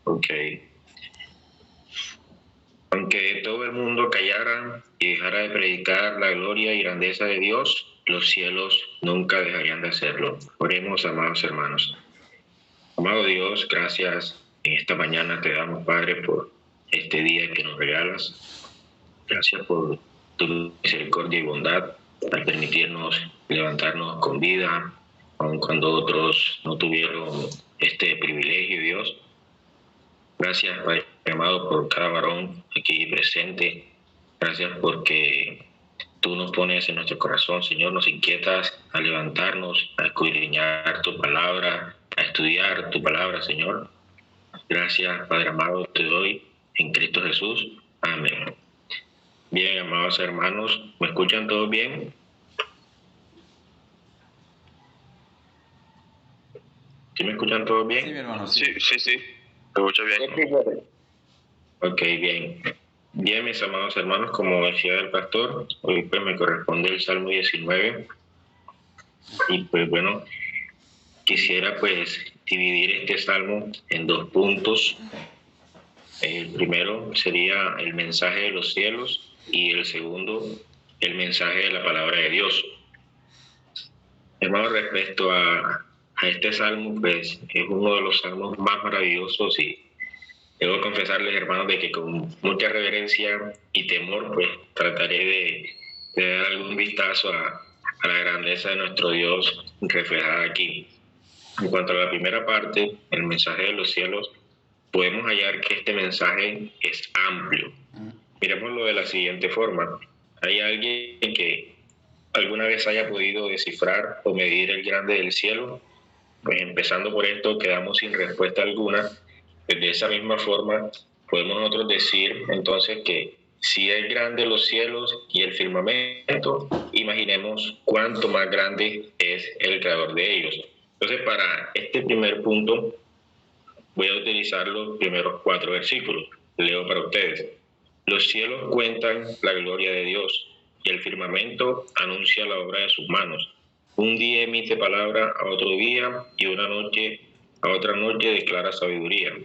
Ok. Aunque todo el mundo callara y dejara de predicar la gloria y grandeza de Dios, los cielos nunca dejarían de hacerlo. Oremos, amados hermanos. Amado Dios, gracias en esta mañana te damos, Padre, por este día que nos regalas. Gracias por tu misericordia y bondad al permitirnos levantarnos con vida, aun cuando otros no tuvieron este privilegio, Dios. Gracias, Padre amado, por cada varón aquí presente. Gracias porque tú nos pones en nuestro corazón, Señor, nos inquietas a levantarnos, a escudriñar tu palabra, a estudiar tu palabra, Señor. Gracias, Padre amado, te doy en Cristo Jesús. Amén. Bien, amados hermanos, ¿me escuchan todos bien? ¿Sí me escuchan todos bien? Sí, mi hermano, sí. Sí. Me escucho bien. Ok, bien. Bien, mis amados hermanos, como decía el pastor, hoy pues me corresponde el Salmo 19. Y pues bueno, quisiera pues dividir este salmo en dos puntos. El primero sería el mensaje de los cielos y el segundo, el mensaje de la palabra de Dios. Hermano, respecto a este salmo, pues es uno de los salmos más maravillosos y debo confesarles, hermanos, de que con mucha reverencia y temor, pues trataré de dar algún vistazo a la grandeza de nuestro Dios reflejada aquí. En cuanto a la primera parte, el mensaje de los cielos, podemos hallar que este mensaje es amplio. Miremoslo de la siguiente forma. ¿Hay alguien que alguna vez haya podido descifrar o medir el grande del cielo? Pues empezando por esto, quedamos sin respuesta alguna. Pues de esa misma forma, podemos nosotros decir entonces que si es grande los cielos y el firmamento, imaginemos cuánto más grande es el creador de ellos. Entonces, para este primer punto, voy a utilizar los primeros 4 versículos. Leo para ustedes. Los cielos cuentan la gloria de Dios y el firmamento anuncia la obra de sus manos. Un día emite palabra a otro día y una noche a otra noche declara sabiduría.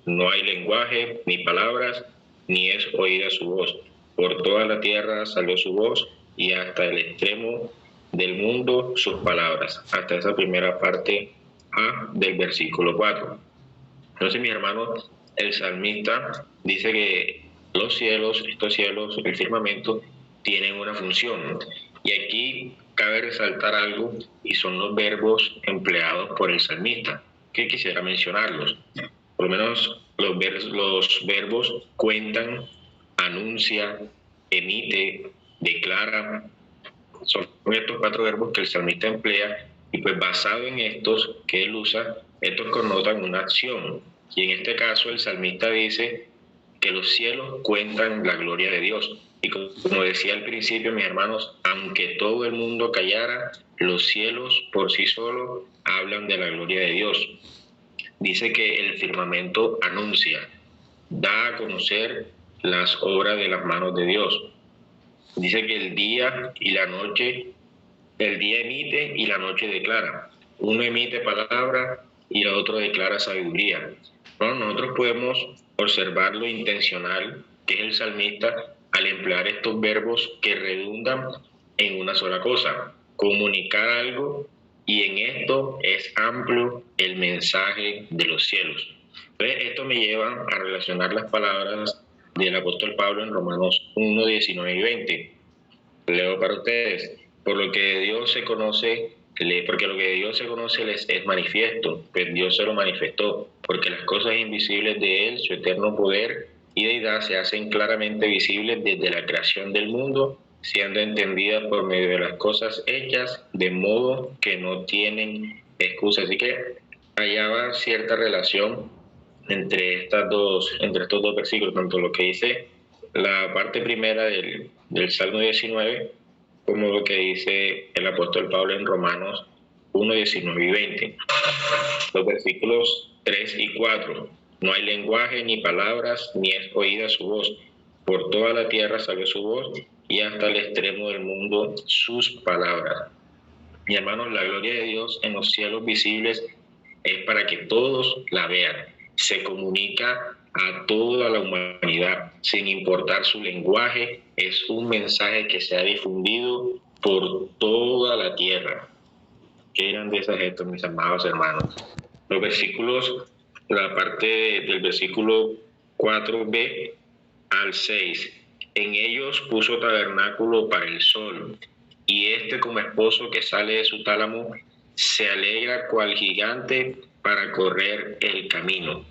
No hay lenguaje ni palabras, ni es oída su voz. Por toda la tierra salió su voz y hasta el extremo del mundo sus palabras. Hasta esa primera parte A del versículo 4. Entonces, mis hermanos, el salmista dice que los cielos, estos cielos, el firmamento, tienen una función. Y aquí cabe resaltar algo, y son los verbos empleados por el salmista, que quisiera mencionarlos. Por lo menos los verbos cuentan, anuncia, emite, declara. Son estos 4 verbos que el salmista emplea, y pues basado en estos que él usa, estos connotan una acción. Y en este caso el salmista dice que los cielos cuentan la gloria de Dios. Y como decía al principio, mis hermanos, aunque todo el mundo callara, los cielos por sí solos hablan de la gloria de Dios. Dice que el firmamento anuncia, da a conocer las obras de las manos de Dios. Dice que el día y la noche, el día emite y la noche declara. Uno emite palabra y el otro declara sabiduría. Bueno, nosotros podemos observar lo intencional que es el salmista al emplear estos verbos que redundan en una sola cosa, comunicar algo, y en esto es amplio el mensaje de los cielos. Entonces, esto me lleva a relacionar las palabras del apóstol Pablo en Romanos 1, 19 y 20. Leo para ustedes. Porque lo que de Dios se conoce les es manifiesto, pues Dios se lo manifestó, porque las cosas invisibles de Él, su eterno poder y deidad, se hacen claramente visibles desde la creación del mundo, siendo entendidas por medio de las cosas hechas, de modo que no tienen excusa. Así que allá va cierta relación entre estos dos versículos, tanto lo que dice la parte primera del Salmo 19, como lo que dice el apóstol Pablo en Romanos 1, 19 y 20. Los versículos 3 y 4. No hay lenguaje ni palabras, ni es oída su voz. Por toda la tierra salió su voz, y hasta el extremo del mundo sus palabras. Mi hermanos, la gloria de Dios en los cielos visibles es para que todos la vean. se comunica a toda la humanidad, sin importar su lenguaje. Es un mensaje que se ha difundido por toda la tierra. Qué grandeza es esto, mis amados hermanos. Los versículos, la parte del versículo 4b al 6. En ellos puso tabernáculo para el sol, y como esposo que sale de su tálamo, se alegra cual gigante para correr el camino.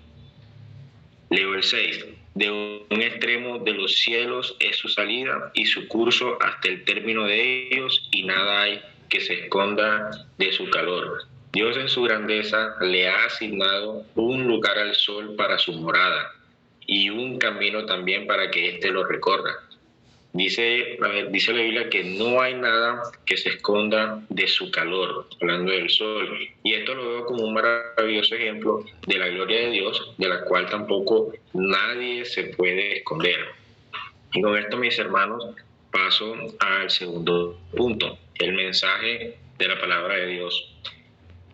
Leo el 6. De un extremo de los cielos es su salida y su curso hasta el término de ellos, y nada hay que se esconda de su calor. Dios en su grandeza le ha asignado un lugar al sol para su morada y un camino también para que éste lo recorra. Dice la Biblia que no hay nada que se esconda de su calor, hablando del sol. Y esto lo veo como un maravilloso ejemplo de la gloria de Dios, de la cual tampoco nadie se puede esconder. Y con esto, mis hermanos, paso al segundo punto, el mensaje de la palabra de Dios.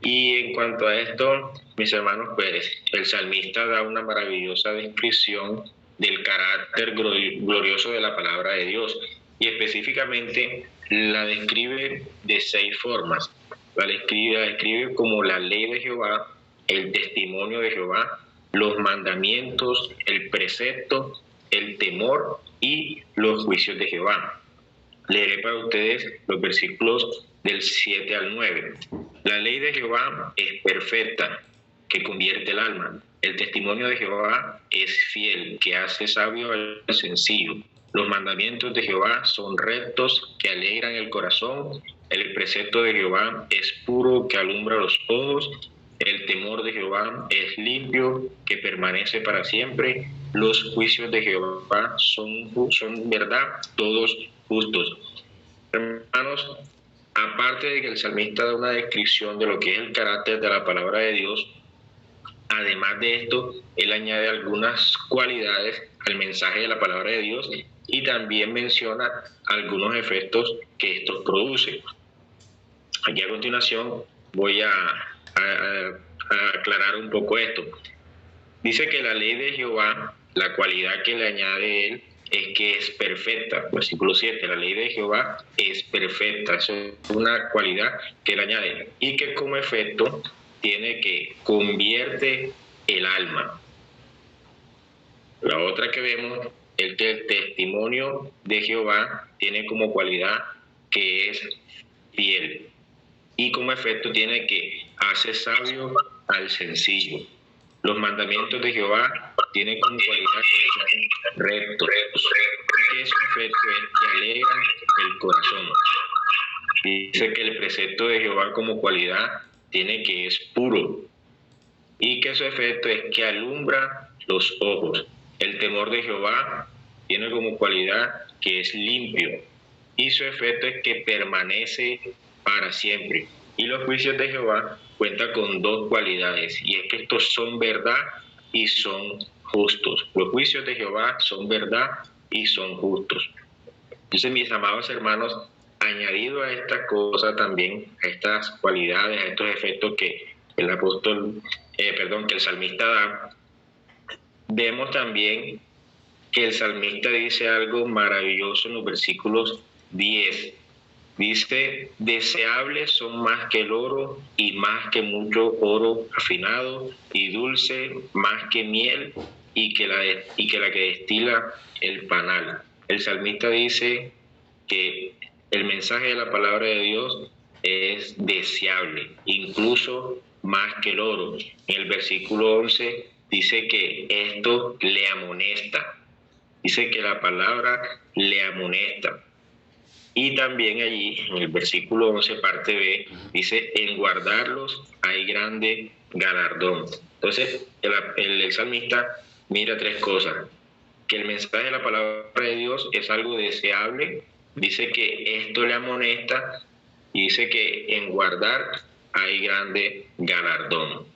Y en cuanto a esto, mis hermanos, pues el salmista da una maravillosa descripción del carácter glorioso de la palabra de Dios, y específicamente la describe de 6 formas. La describe como la ley de Jehová, el testimonio de Jehová, los mandamientos, el precepto, el temor y los juicios de Jehová. Leeré para ustedes los versículos del 7 al 9. La ley de Jehová es perfecta, que convierte el alma. El testimonio de Jehová es fiel, que hace sabio al sencillo. Los mandamientos de Jehová son rectos, que alegran el corazón. El precepto de Jehová es puro, que alumbra los ojos. El temor de Jehová es limpio, que permanece para siempre. Los juicios de Jehová son verdad, todos justos. Hermanos, aparte de que el salmista da una descripción de lo que es el carácter de la palabra de Dios, además de esto, él añade algunas cualidades al mensaje de la palabra de Dios y también menciona algunos efectos que estos producen. Aquí a continuación voy a aclarar un poco esto. Dice que la ley de Jehová, la cualidad que le añade él, es que es perfecta. Versículo 7, la ley de Jehová es perfecta. Eso es una cualidad que le añade y que como efecto tiene que convierte el alma. La otra que vemos es que el testimonio de Jehová tiene como cualidad que es fiel y como efecto tiene que hace sabio al sencillo. Los mandamientos de Jehová tienen como cualidad que son rectos, que su efecto es que alegra el corazón. Dice que el precepto de Jehová como cualidad tiene que es puro y que su efecto es que alumbra los ojos. El temor de Jehová tiene como cualidad que es limpio y su efecto es que permanece para siempre. Y los juicios de Jehová cuentan con 2 cualidades, y es que estos son verdad y son justos. Los juicios de Jehová son verdad y son justos. Entonces, mis amados hermanos, añadido a esta cosa también, a estas cualidades, a estos efectos que el que el salmista da, vemos también que el salmista dice algo maravilloso en los versículos 10. Dice, deseables son más que el oro y más que mucho oro afinado, y dulce más que miel y que la que destila el panal. El salmista dice que el mensaje de la palabra de Dios es deseable, incluso más que el oro. En el versículo 11 dice que esto le amonesta. Dice que la palabra le amonesta. Y también allí, en el versículo 11, parte B, dice, en guardarlos hay grande galardón. Entonces, el salmista mira 3 cosas. Que el mensaje de la palabra de Dios es algo deseable, dice que esto le amonesta, y dice que en guardar hay grande galardón.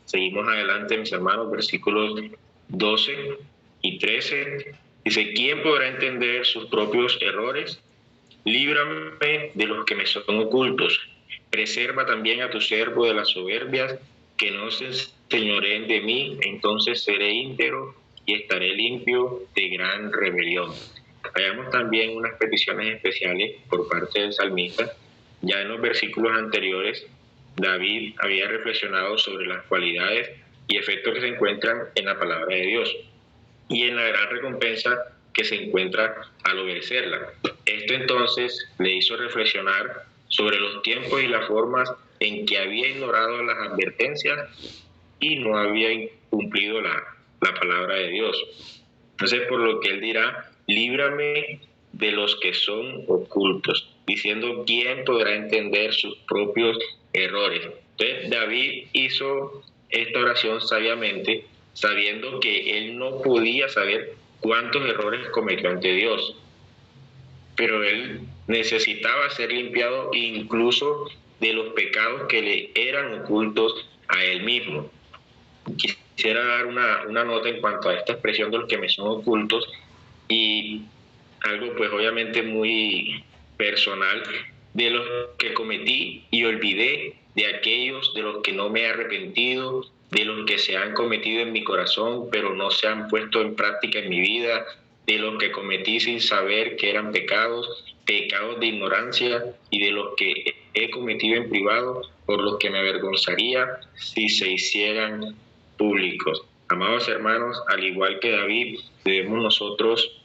Seguimos adelante, mis hermanos, versículos 12 y 13. Dice, ¿quién podrá entender sus propios errores? Líbrame de los que me son ocultos. Preserva también a tu siervo de las soberbias, que no se enseñoreen de mí, entonces seré íntegro y estaré limpio de gran rebelión. Hayamos también unas peticiones especiales por parte del salmista. Ya en los versículos anteriores, David había reflexionado sobre las cualidades y efectos que se encuentran en la palabra de Dios y en la gran recompensa que se encuentra al obedecerla. Esto entonces le hizo reflexionar sobre los tiempos y las formas en que había ignorado las advertencias y no había cumplido la palabra de Dios. Entonces, por lo que él dirá, líbrame de los que son ocultos, diciendo, ¿quién podrá entender sus propios errores? Entonces, David hizo esta oración sabiamente, sabiendo que él no podía saber cuántos errores cometió ante Dios, pero él necesitaba ser limpiado incluso de los pecados que le eran ocultos a él mismo. Quisiera dar una nota en cuanto a esta expresión de los que me son ocultos, y algo pues obviamente muy personal, de los que cometí y olvidé, de aquellos de los que no me he arrepentido, de los que se han cometido en mi corazón pero no se han puesto en práctica en mi vida, de los que cometí sin saber que eran pecados de ignorancia, y de los que he cometido en privado, por los que me avergonzaría si se hicieran públicos. Amados hermanos, al igual que David, debemos nosotros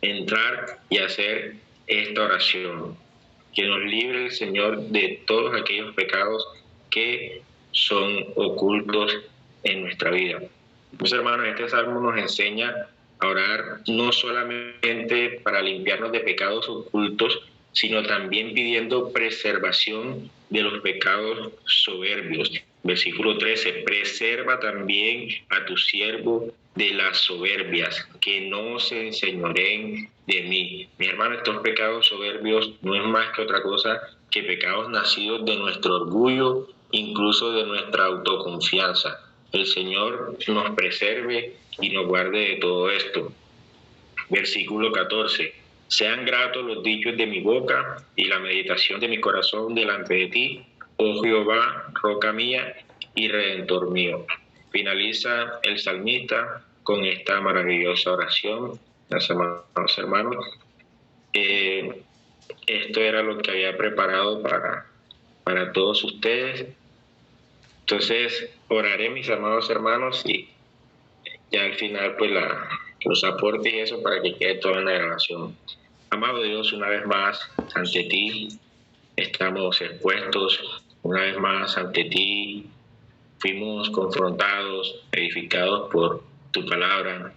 entrar y hacer esta oración. Que nos libre el Señor de todos aquellos pecados que son ocultos en nuestra vida. Pues hermanos, este salmo nos enseña a orar no solamente para limpiarnos de pecados ocultos, sino también pidiendo preservación de los pecados soberbios. Versículo 13, preserva también a tu siervo de las soberbias, que no se enseñoreen de mí. Mi hermano, estos pecados soberbios no es más que otra cosa que pecados nacidos de nuestro orgullo, incluso de nuestra autoconfianza. El Señor nos preserve y nos guarde de todo esto. Versículo 14. Sean gratos los dichos de mi boca y la meditación de mi corazón delante de ti, oh Jehová, roca mía y redentor mío. Finaliza el salmista con esta maravillosa oración. Mis hermanos, esto era lo que había preparado para todos ustedes. Entonces, oraré, mis amados hermanos, y ya al final pues los aportes y eso para que quede toda en la grabación. Amado Dios, una vez más ante ti estamos expuestos, una vez más ante ti fuimos confrontados, edificados por tu palabra.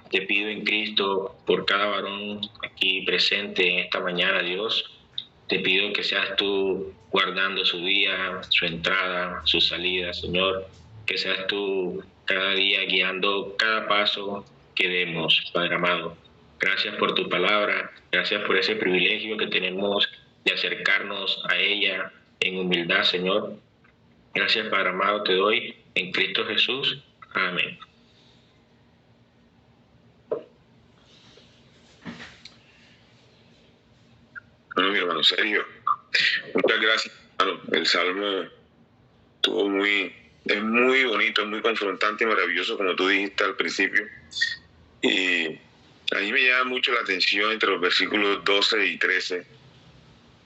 Te pido en Cristo por cada varón aquí presente en esta mañana, Dios. Te pido que seas tú guardando su día, su entrada, su salida, Señor. Que seas tú cada día guiando cada paso que demos, Padre amado. Gracias por tu palabra, gracias por ese privilegio que tenemos de acercarnos a ella en humildad, Señor. Gracias, Padre amado, te doy en Cristo Jesús. Amén. Bueno, mi hermano Sergio, muchas gracias, hermano. El salmo es muy bonito, es muy confrontante y maravilloso, como tú dijiste al principio. Y a mí me llama mucho la atención entre los versículos 12 y 13,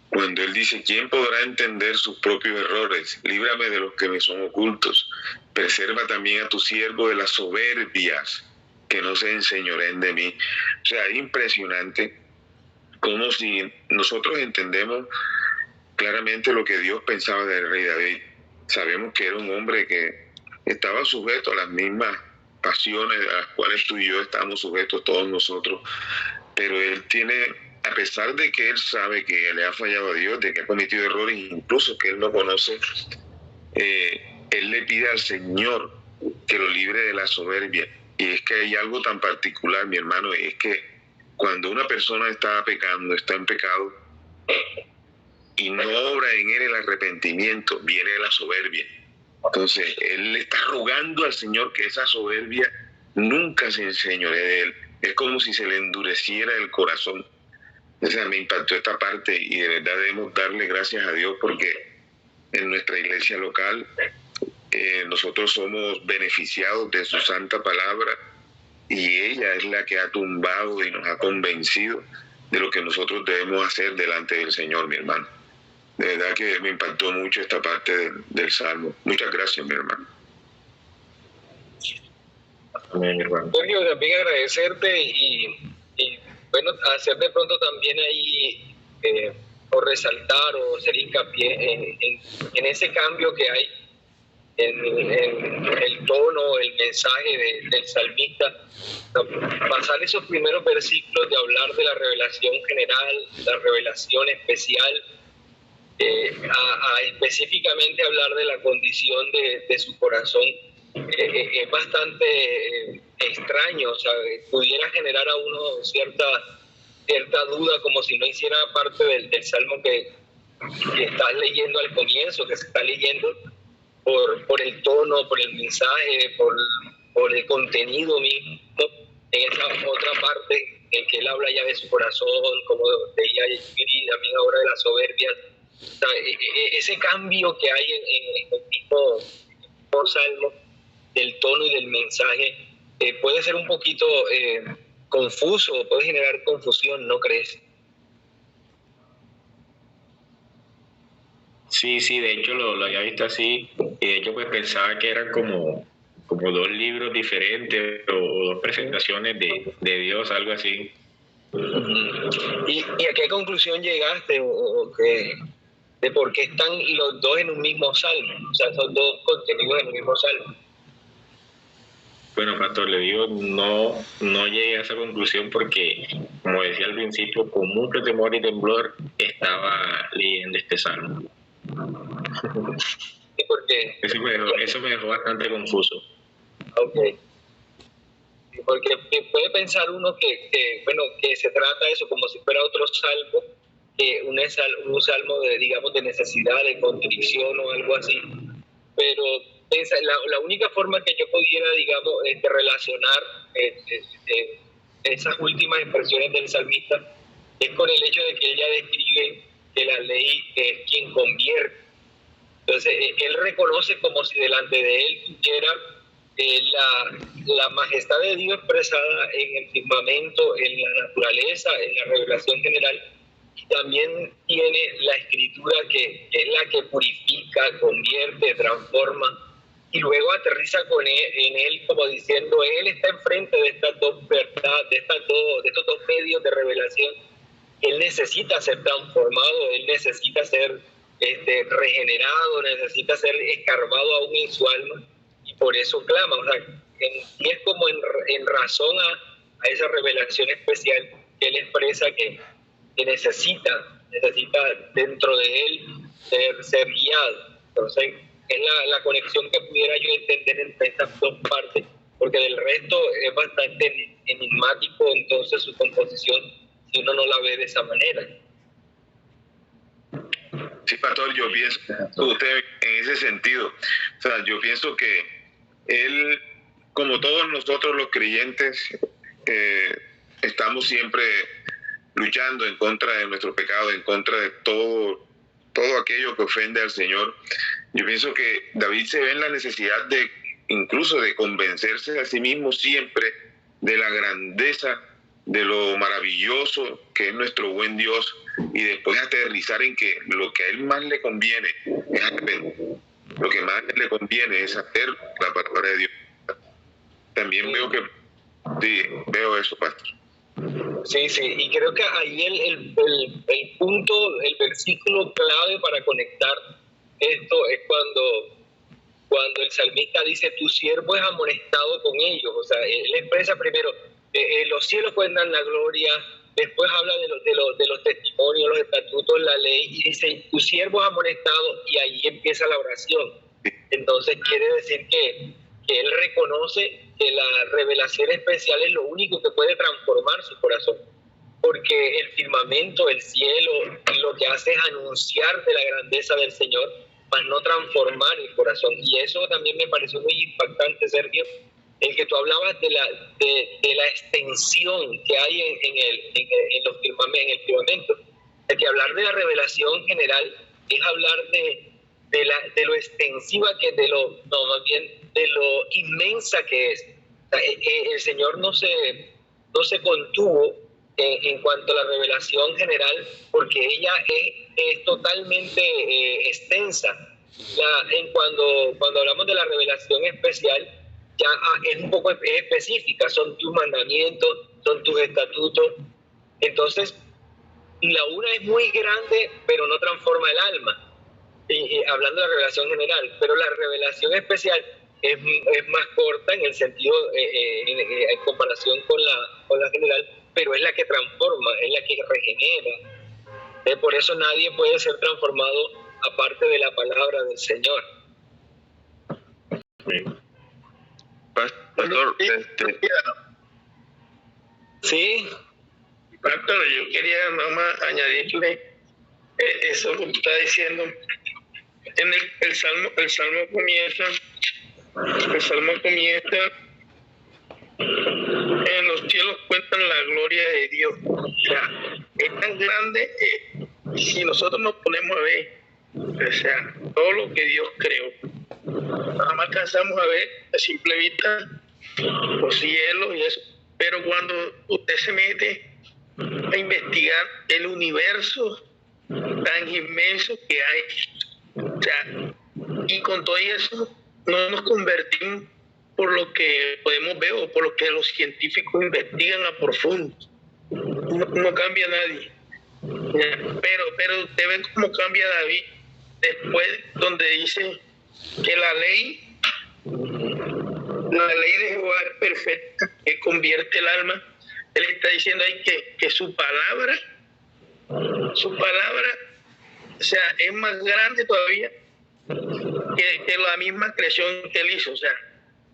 cuando él dice, ¿quién podrá entender sus propios errores? Líbrame de los que me son ocultos. Preserva también a tu siervo de las soberbias, que no se enseñoreen de mí. O sea, es impresionante como si nosotros entendemos claramente lo que Dios pensaba del rey David. Sabemos que era un hombre que estaba sujeto a las mismas pasiones a las cuales tú y yo estamos sujetos todos nosotros, pero él tiene, a pesar de que él sabe que le ha fallado a Dios, de que ha cometido errores, incluso que él no conoce, él le pide al Señor que lo libre de la soberbia. Y es que hay algo tan particular, mi hermano, es que cuando una persona está pecando, está en pecado, y no obra en él el arrepentimiento, viene la soberbia. Entonces, él le está rogando al Señor que esa soberbia nunca se enseñoree de él. Es como si se le endureciera el corazón. O sea, me impactó esta parte y de verdad debemos darle gracias a Dios porque en nuestra iglesia local nosotros somos beneficiados de su santa palabra y ella es la que ha tumbado y nos ha convencido de lo que nosotros debemos hacer delante del Señor, mi hermano. De verdad que me impactó mucho esta parte del Salmo. Muchas gracias, mi hermano. Amén, hermano. Sergio, también agradecerte y bueno, hacer de pronto también ahí o resaltar o hacer hincapié en ese cambio que hay en el tono, el mensaje del salmista. Pasar esos primeros versículos de hablar de la revelación general, la revelación especial, a específicamente hablar de la condición de su corazón, es bastante extraño. O sea, pudiera generar a uno cierta duda, como si no hiciera parte del salmo que estás leyendo al comienzo, que se está leyendo por el tono, por el mensaje, por el contenido mismo. En esa otra parte en que él habla ya de su corazón, como decía Yuri también ahora de la soberbia. O sea, ese cambio que hay en el mismo salmo, del tono y del mensaje, puede ser un poquito confuso, puede generar confusión, ¿no crees? Sí, de hecho lo había visto así, y de hecho pues pensaba que eran como dos libros diferentes o dos presentaciones de Dios, algo así. ¿Y a qué conclusión llegaste de por qué están los dos en un mismo salmo? O sea, son dos contenidos en un mismo salmo. Bueno, pastor, le digo, no llegué a esa conclusión porque, como decía al principio, con mucho temor y temblor estaba leyendo este salmo. ¿Y por qué? Eso me dejó bastante confuso. Ok. Porque puede pensar uno que se trata de eso como si fuera otro salmo, un salmo de necesidad, de contrición o algo así. Pero la única forma que yo pudiera, relacionar esas últimas expresiones del salmista es con el hecho de que ella describe que la ley es quien convierte. Entonces, él reconoce como si delante de él tuviera la majestad de Dios expresada en el firmamento, en la naturaleza, en la revelación general, y también tiene la escritura que es la que purifica, convierte, transforma, y luego aterriza en él como diciendo, él está enfrente de estas dos verdades, de estos dos medios de revelación. Él necesita ser transformado, él necesita ser regenerado, necesita ser escarbado aún en su alma, y por eso clama. O sea, y es como en razón a esa revelación especial que él expresa que necesita dentro de él ser guiado. Entonces, es la conexión que pudiera yo entender entre estas dos partes, porque del resto es bastante enigmático entonces su composición si uno no la ve de esa manera. Sí, pastor, yo pienso usted en ese sentido. O sea, yo pienso que él, como todos nosotros los creyentes, estamos siempre luchando en contra de nuestro pecado, en contra de todo aquello que ofende al Señor. Yo pienso que David se ve en la necesidad incluso de convencerse a sí mismo siempre de la grandeza, de lo maravilloso que es nuestro buen Dios, y después aterrizar en que lo que a él más le conviene es arrepentir. Lo que más le conviene es hacer la palabra de Dios. También veo eso, pastor. Sí, y creo que ahí el punto, el versículo clave para conectar esto es cuando el salmista dice, tu siervo es amonestado con ellos. O sea, él expresa primero, los cielos cuentan la gloria, después habla de los testimonios, los estatutos, la ley, y dice, tu siervo es amonestado, y ahí empieza la oración. Entonces quiere decir que él reconoce que la revelación especial es lo único que puede transformar su corazón, porque el firmamento, el cielo, lo que hace es anunciar de la grandeza del Señor, mas no transformar el corazón. Y eso también me pareció muy impactante, Sergio, el que tú hablabas de la extensión que hay en el firmamento. El que hablar de la revelación general es hablar de de lo extensiva que es, más bien de lo inmensa que es. O sea, el Señor no se contuvo en cuanto a la revelación general, porque ella es totalmente extensa. Cuando hablamos de la revelación especial, ya es un poco específica, son tus mandamientos, son tus estatutos. Entonces, la una es muy grande, pero no transforma el alma, hablando de la revelación general, pero la revelación especial es más corta en el sentido, en comparación con la general, pero es la que transforma, es la que regenera. Por eso nadie puede ser transformado aparte de la palabra del Señor. Pastor, ¿Sí? Pastor, yo quería nomás añadirle eso que está diciendo. En el salmo comienza, en los cielos cuentan la gloria de Dios. O sea, es tan grande, si nosotros nos ponemos a ver, o sea, todo lo que Dios creó, nada más alcanzamos a ver a simple vista los cielos y eso, pero cuando usted se mete a investigar el universo tan inmenso que hay, o sea, y con todo eso no nos convertimos por lo que podemos ver o por lo que los científicos investigan a profundo. No cambia nadie. Pero usted ve cómo cambia David después, donde dice que la ley de Jehová es perfecta, que convierte el alma. Él está diciendo ahí que su palabra, o sea, es más grande todavía que la misma creación que él hizo. O sea,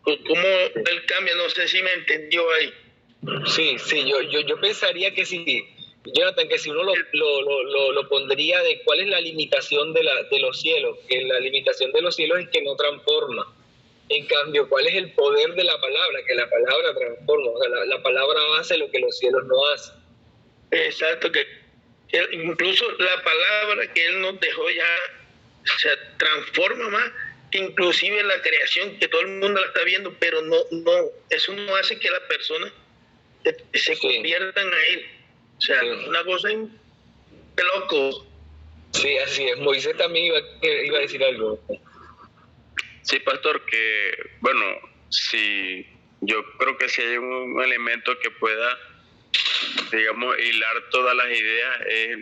cómo él cambia, no sé si me entendió ahí. Sí, yo pensaría que sí, Jonathan, que si uno lo pondría de cuál es la limitación de los cielos, que la limitación de los cielos es que no transforma. En cambio, ¿cuál es el poder de la palabra? Que la palabra transforma, o sea, la palabra hace lo que los cielos no hacen. Exacto, que incluso la palabra que él nos dejó ya, o sea, transforma más que inclusive la creación, que todo el mundo la está viendo, pero no, eso no hace que las personas se conviertan a él. O sea, una cosa de loco. Sí, así es. Moisés también iba a decir algo. Sí, pastor, que bueno, si yo creo que si hay un elemento que pueda, digamos, hilar todas las ideas es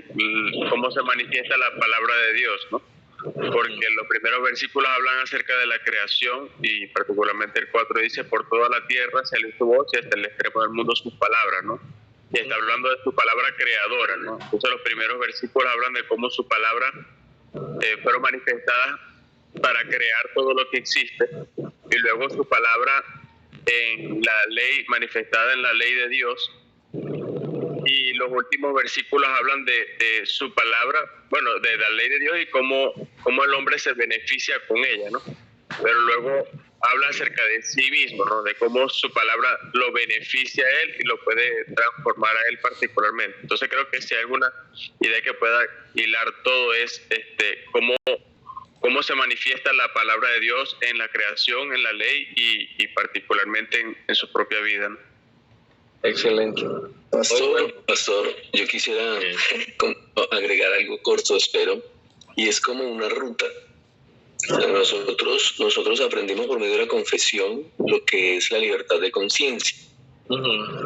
cómo se manifiesta la palabra de Dios, ¿no? Porque los primeros versículos hablan acerca de la creación y particularmente el 4 dice: por toda la tierra salió su voz y hasta el extremo del mundo sus palabras, ¿no? Y está hablando de su palabra creadora, ¿no? Entonces los primeros versículos hablan de cómo su palabra fueron manifestadas para crear todo lo que existe, y luego su palabra en la ley, manifestada en la ley de Dios, y los últimos versículos hablan de su palabra, bueno, de la ley de Dios y cómo el hombre se beneficia con ella, ¿no? Pero luego habla acerca de sí mismo, ¿no? De cómo su palabra lo beneficia a él y lo puede transformar a él particularmente. Entonces creo que si hay alguna idea que pueda hilar todo es cómo se manifiesta la palabra de Dios en la creación, en la ley y particularmente en su propia vida, ¿no? Excelente. Pastor, yo quisiera agregar algo corto, espero, y es como una ruta. O sea, nosotros aprendimos por medio de la confesión lo que es la libertad de conciencia.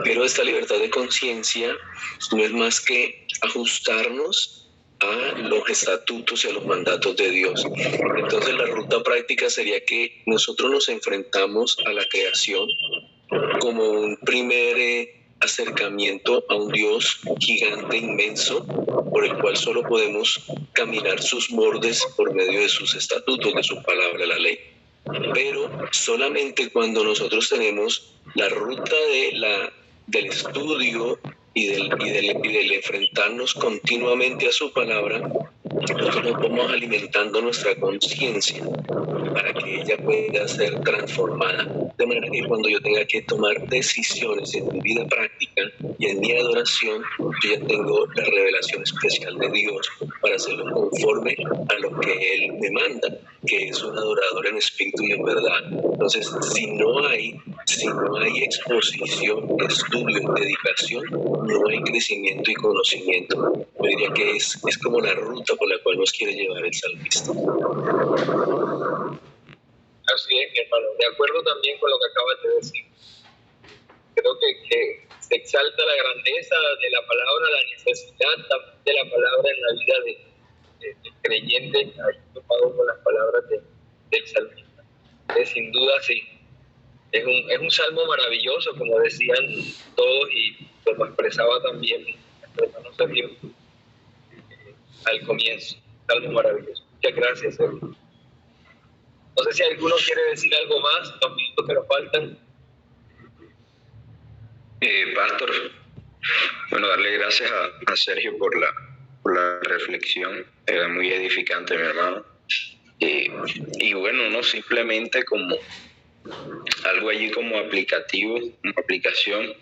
Pero esta libertad de conciencia no es más que ajustarnos a los estatutos y a los mandatos de Dios. Entonces la ruta práctica sería que nosotros nos enfrentamos a la creación como un primer acercamiento a un Dios gigante, inmenso, por el cual solo podemos caminar sus bordes por medio de sus estatutos, de su palabra, la ley. Pero solamente cuando nosotros tenemos la ruta del estudio y del enfrentarnos continuamente a su palabra, nosotros vamos alimentando nuestra conciencia para que ella pueda ser transformada. De manera que cuando yo tenga que tomar decisiones en mi vida práctica y en mi adoración, yo ya tengo la revelación especial de Dios para hacerlo conforme a lo que Él me manda, que es un adorador en espíritu y en verdad. Entonces, si no hay exposición, estudio, dedicación, no hay crecimiento y conocimiento. Yo diría que es como la ruta por la cual nos quiere llevar el salmista. Así es, mi hermano. De acuerdo también con lo que acabas de decir. Creo que se exalta la grandeza de la palabra, la necesidad también de la palabra en la vida del creyente, ahí topado con las palabras del salmista. Sin duda, sí. Es un salmo maravilloso, como decían todos, y como expresaba también nuestro hermano Sergio al comienzo. Salmo maravilloso. Muchas gracias, Sergio. No sé si alguno quiere decir algo más, los minutos que nos faltan. Pastor, bueno, darle gracias a Sergio por la reflexión, era muy edificante, mi hermano. Y bueno, no simplemente como algo allí como aplicativo, como aplicación.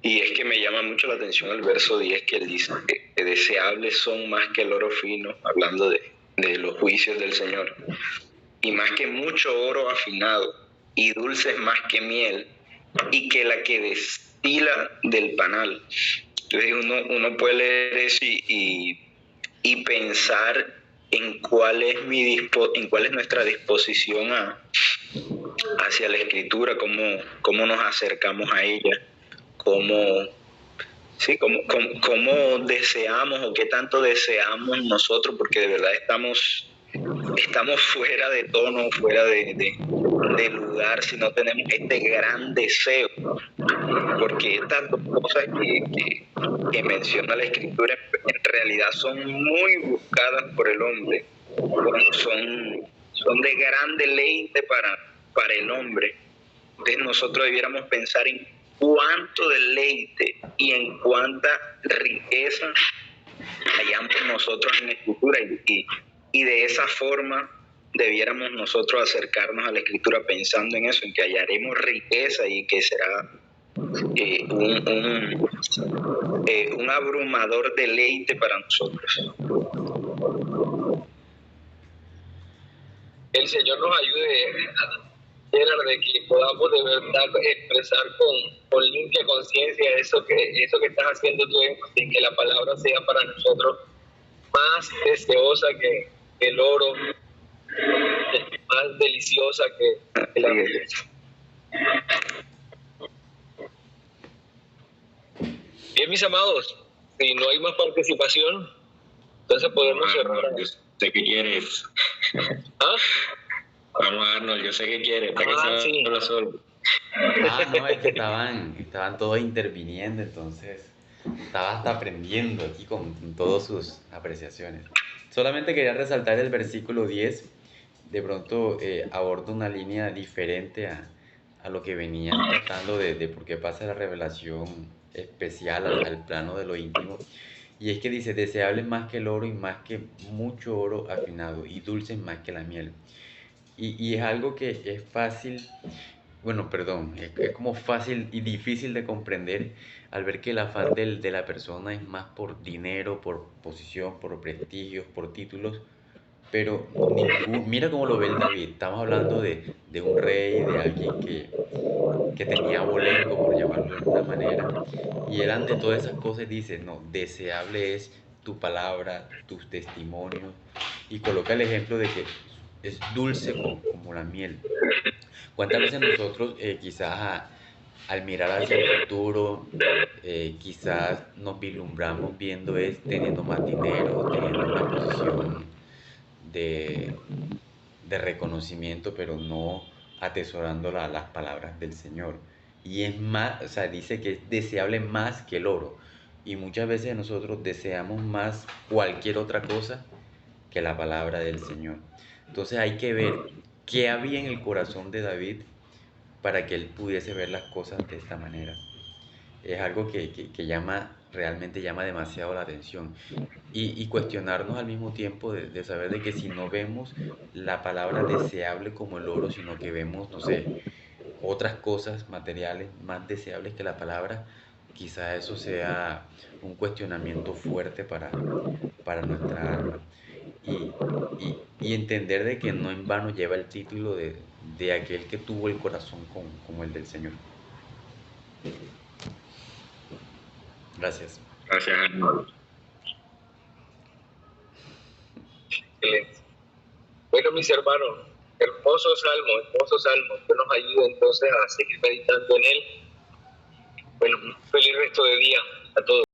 Y es que me llama mucho la atención el verso 10 que él dice que deseables son más que el oro fino, hablando de los juicios del Señor, y más que mucho oro afinado, y dulces más que miel, y que la que destila del panal. Entonces uno puede leer eso y pensar en cuál es nuestra disposición hacia la Escritura, cómo nos acercamos a ella, cómo deseamos o qué tanto deseamos nosotros, porque de verdad estamos fuera de tono, fuera de lugar, si no tenemos este gran deseo, porque estas dos cosas que menciona la Escritura en realidad son muy buscadas por el hombre, son de gran deleite para el hombre. Entonces nosotros debiéramos pensar en cuánto deleite y en cuánta riqueza hallamos nosotros en la Escritura, y de esa forma debiéramos nosotros acercarnos a la Escritura pensando en eso, en que hallaremos riqueza y que será un abrumador deleite para nosotros. El Señor nos ayude de que podamos de verdad expresar con limpia conciencia eso que estás haciendo tú, y que la palabra sea para nosotros más deseosa que el oro, más deliciosa que la belleza. Bien, mis amados, si no hay más participación, entonces podemos cerrar. Yo sé que quieres. ¿Ah? Vamos, Arnold, yo sé que quieres. Sí. Solo. No, es que estaban todos interviniendo, entonces estaba hasta aprendiendo aquí con todas sus apreciaciones. Solamente quería resaltar el versículo 10, de pronto aborda una línea diferente a lo que venía tratando de por qué pasa la revelación especial al plano de lo íntimo. Y es que dice, deseable más que el oro y más que mucho oro afinado, y dulce más que la miel. Y es algo que es fácil, es como fácil y difícil de comprender al ver que el afán de la persona es más por dinero, por posición, por prestigios, por títulos, pero mira cómo lo ve el David. Estamos hablando de un rey, de alguien que tenía abolengo, por llamarlo de alguna manera, y él ante todas esas cosas dice, no, deseable es tu palabra, tus testimonios, y coloca el ejemplo de que es dulce como la miel. ¿Cuántas veces nosotros quizás al mirar hacia el futuro, quizás nos vislumbramos viendo teniendo más dinero, teniendo una posición de reconocimiento, pero no atesorando las palabras del Señor? Y es más, o sea, dice que es deseable más que el oro. Y muchas veces nosotros deseamos más cualquier otra cosa que la palabra del Señor. Entonces hay que ver qué había en el corazón de David para que él pudiese ver las cosas de esta manera. Es algo que llama realmente llama demasiado la atención. Y cuestionarnos al mismo tiempo de saber de que si no vemos la palabra deseable como el oro, sino que vemos, no sé, otras cosas materiales más deseables que la palabra, quizá eso sea un cuestionamiento fuerte para nuestra alma. Y entender de que no en vano lleva el título de aquel que tuvo el corazón como el del Señor. Gracias. Gracias, hermano. Excelente. Bueno, mis hermanos, hermoso salmo, que nos ayuda entonces a seguir meditando en él. Bueno, un feliz resto de día a todos.